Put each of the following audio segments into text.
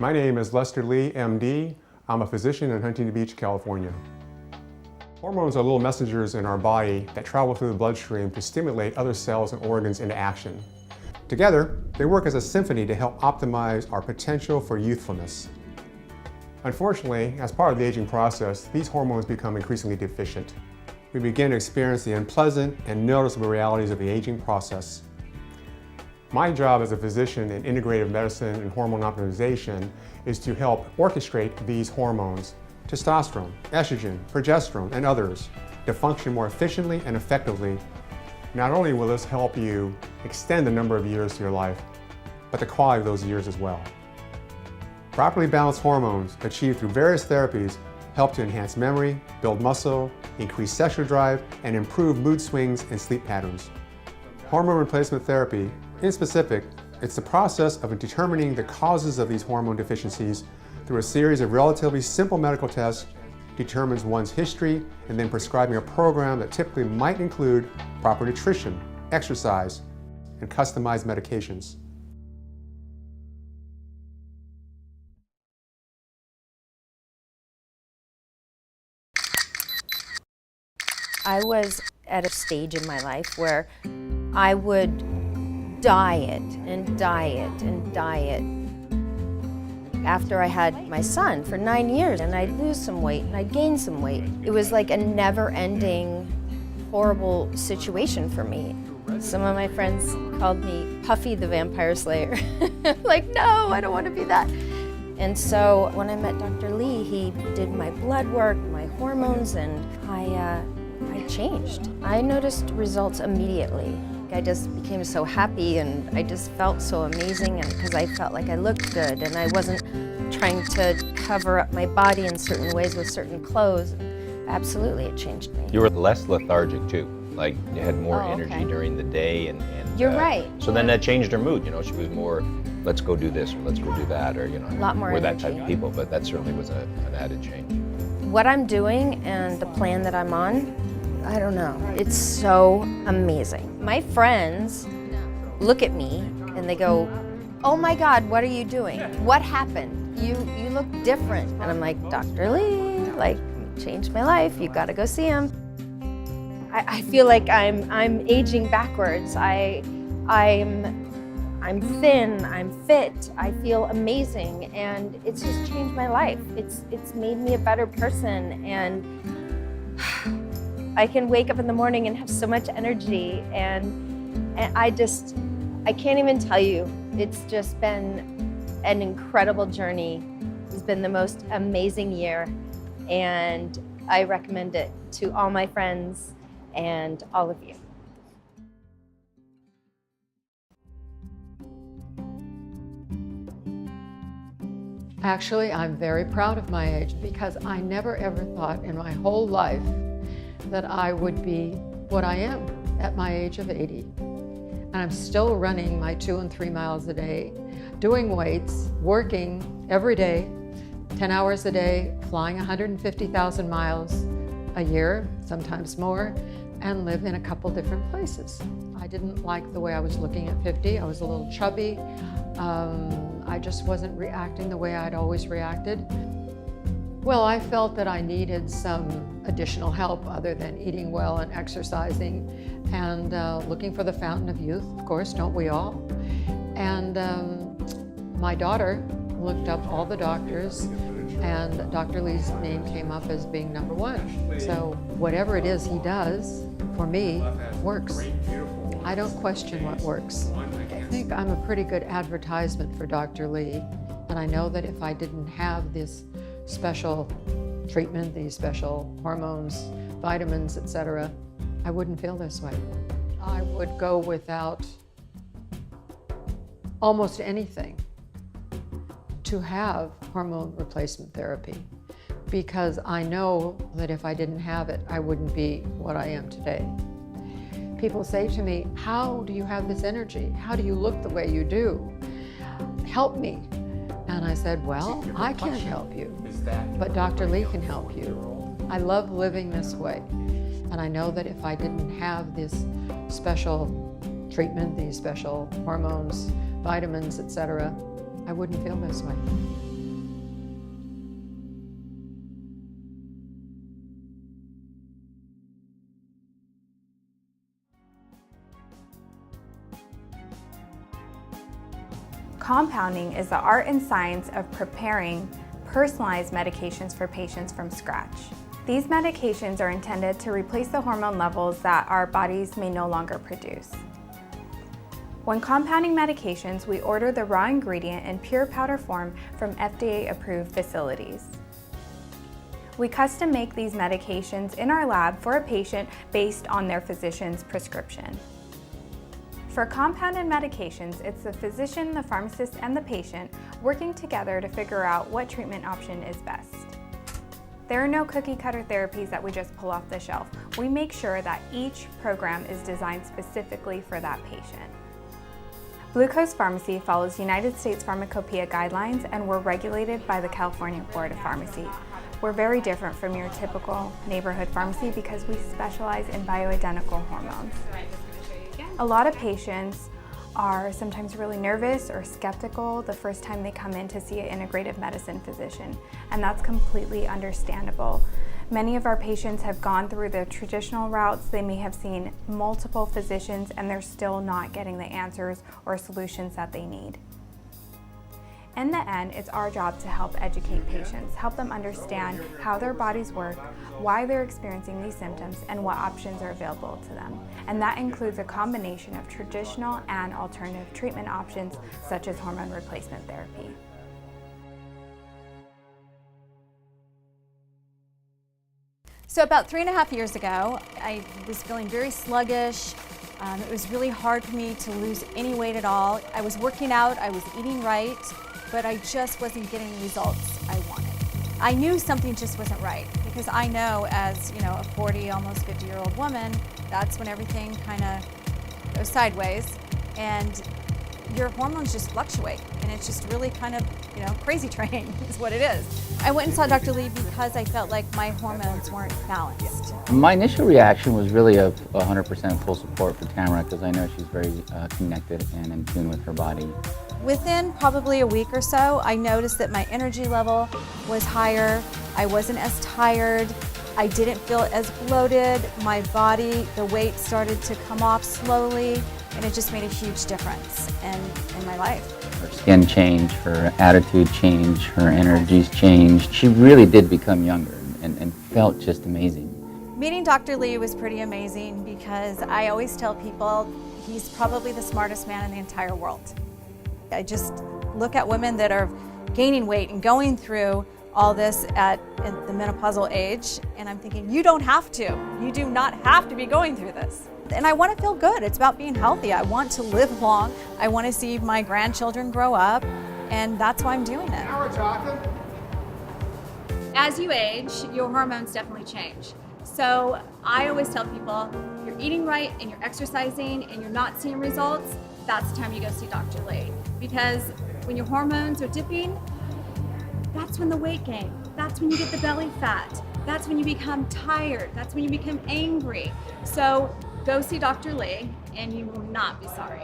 My name is Lester Lee, MD. I'm a physician in Huntington Beach, California. Hormones are little messengers in our body that travel through the bloodstream to stimulate other cells and organs into action. Together, they work as a symphony to help optimize our potential for youthfulness. Unfortunately, as part of the aging process, these hormones become increasingly deficient. We begin to experience the unpleasant and noticeable realities of the aging process. My job as a physician in integrative medicine and hormone optimization is to help orchestrate these hormones, testosterone, estrogen, progesterone, and others, to function more efficiently and effectively. Not only will this help you extend the number of years to your life, but the quality of those years as well. Properly balanced hormones achieved through various therapies help to enhance memory, build muscle, increase sexual drive, and improve mood swings and sleep patterns. Hormone replacement therapy, in specific, it's the process of determining the causes of these hormone deficiencies through a series of relatively simple medical tests, determines one's history, and then prescribing a program that typically might include proper nutrition, exercise, and customized medications. I was at a stage in my life where I would diet and diet and diet. After I had my son for 9 years, and I'd lose some weight and I'd gain some weight. It was like a never-ending, horrible situation for me. Some of my friends called me Puffy the Vampire Slayer. Like, no, I don't want to be that. And so when I met Dr. Lee, he did my blood work, my hormones, and I changed. I noticed results immediately. I just became so happy, and I just felt so amazing, and because I felt like I looked good and I wasn't trying to cover up my body in certain ways with certain clothes. Absolutely, it changed me. You were less lethargic too, like you had more energy during the day, and you're right. So then that changed her mood. You know, she was more, let's go do this or let's go do that, or a lot more we're energy. that type of people. But that certainly was an added change. What I'm doing and the plan that I'm on, I don't know. It's so amazing. My friends look at me and they go, "Oh my God, what are you doing? What happened? You look different." And I'm like, "Dr. Lee, like, changed my life. You got to go see him." I feel like I'm aging backwards. I'm thin. I'm fit. I feel amazing, and it's just changed my life. It's made me a better person, and I can wake up in the morning and have so much energy, and I can't even tell you. It's just been an incredible journey. It's been the most amazing year, and I recommend it to all my friends and all of you. Actually, I'm very proud of my age because I never ever thought in my whole life that I would be what I am at my age of 80. And I'm still running my 2 and 3 miles a day, doing weights, working every day, 10 hours a day, flying 150,000 miles a year, sometimes more, and live in a couple different places. I didn't like the way I was looking at 50. I was a little chubby. I just wasn't reacting the way I'd always reacted. Well, I felt that I needed some additional help other than eating well and exercising and looking for the fountain of youth, of course, don't we all? And my daughter looked up all the doctors, and Dr. Lee's name came up as being #1. So whatever it is he does, for me, works. I don't question what works. I think I'm a pretty good advertisement for Dr. Lee, and I know that if I didn't have this special treatment, these special hormones, vitamins, etc., I wouldn't feel this way. I would go without almost anything to have hormone replacement therapy, because I know that if I didn't have it, I wouldn't be what I am today. People say to me, "How do you have this energy? How do you look the way you do? Help me." And I said, "Well, I can't help you, but Dr. Lee can help you. I love living this way. And I know that if I didn't have this special treatment, these special hormones, vitamins, etc., I wouldn't feel this way." Compounding is the art and science of preparing personalized medications for patients from scratch. These medications are intended to replace the hormone levels that our bodies may no longer produce. When compounding medications, we order the raw ingredient in pure powder form from FDA-approved facilities. We custom make these medications in our lab for a patient based on their physician's prescription. For compounded medications, it's the physician, the pharmacist, and the patient working together to figure out what treatment option is best. There are no cookie-cutter therapies that we just pull off the shelf. We make sure that each program is designed specifically for that patient. Blue Coast Pharmacy follows United States Pharmacopeia guidelines, and we're regulated by the California Board of Pharmacy. We're very different from your typical neighborhood pharmacy because we specialize in bioidentical hormones. A lot of patients are sometimes really nervous or skeptical the first time they come in to see an integrative medicine physician, and that's completely understandable. Many of our patients have gone through the traditional routes. They may have seen multiple physicians and they're still not getting the answers or solutions that they need. In the end, it's our job to help educate patients, help them understand how their bodies work, why they're experiencing these symptoms, and what options are available to them. And that includes a combination of traditional and alternative treatment options, such as hormone replacement therapy. So about 3.5 years ago, I was feeling very sluggish. It was really hard for me to lose any weight at all. I was working out, I was eating right, but I just wasn't getting the results I wanted. I knew something just wasn't right because I know as, you know, a 40, almost 50-year-old woman, that's when everything kind of goes sideways and your hormones just fluctuate and it's just really kind of, you know, crazy train is what it is. I went and saw Dr. Lee because I felt like my hormones weren't balanced. My initial reaction was really of 100% full support for Tamara because I know she's very connected and in tune with her body. Within probably a week or so, I noticed that my energy level was higher. I wasn't as tired. I didn't feel as bloated. My body, the weight started to come off slowly, and it just made a huge difference in my life. Her skin changed, her attitude changed, her energies changed. She really did become younger and felt just amazing. Meeting Dr. Lee was pretty amazing because I always tell people he's probably the smartest man in the entire world. I just look at women that are gaining weight and going through all this at the menopausal age, and I'm thinking, you don't have to. You do not have to be going through this. And I want to feel good. It's about being healthy. I want to live long. I want to see my grandchildren grow up, and that's why I'm doing it. Now we're talking. As you age, your hormones definitely change. So I always tell people, if you're eating right and you're exercising and you're not seeing results, that's the time you go see Dr. Lee. Because when your hormones are dipping, that's when the weight gain. That's when you get the belly fat. That's when you become tired. That's when you become angry. So go see Dr. Lee and you will not be sorry.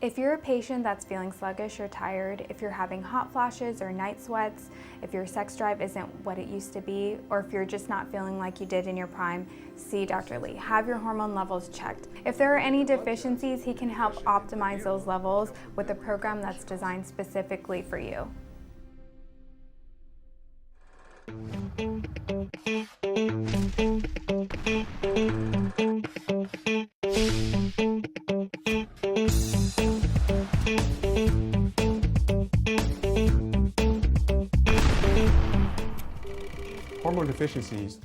If you're a patient that's feeling sluggish or tired, if you're having hot flashes or night sweats, if your sex drive isn't what it used to be, or if you're just not feeling like you did in your prime, see Dr. Lee. Have your hormone levels checked. If there are any deficiencies, he can help optimize those levels with a program that's designed specifically for you. Hormone deficiencies.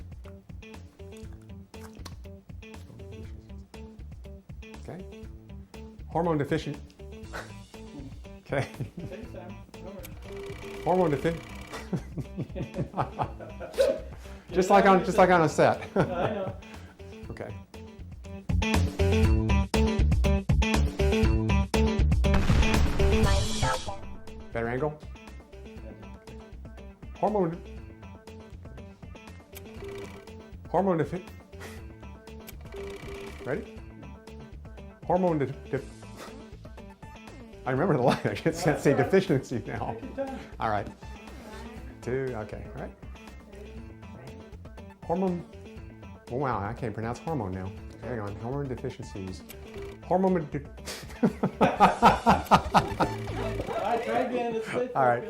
Okay. Hormone deficient. Okay. Hormone deficient. just like on a set. I know. Okay. Better angle. Hormone deficient. Ready? Hormone I remember the line. I can't say deficiency now. All right. 2. Okay. All right. Hormone. Oh, wow, I can't pronounce hormone now. Hang on. Hormone deficiencies. Hormone. I try again. It's All right.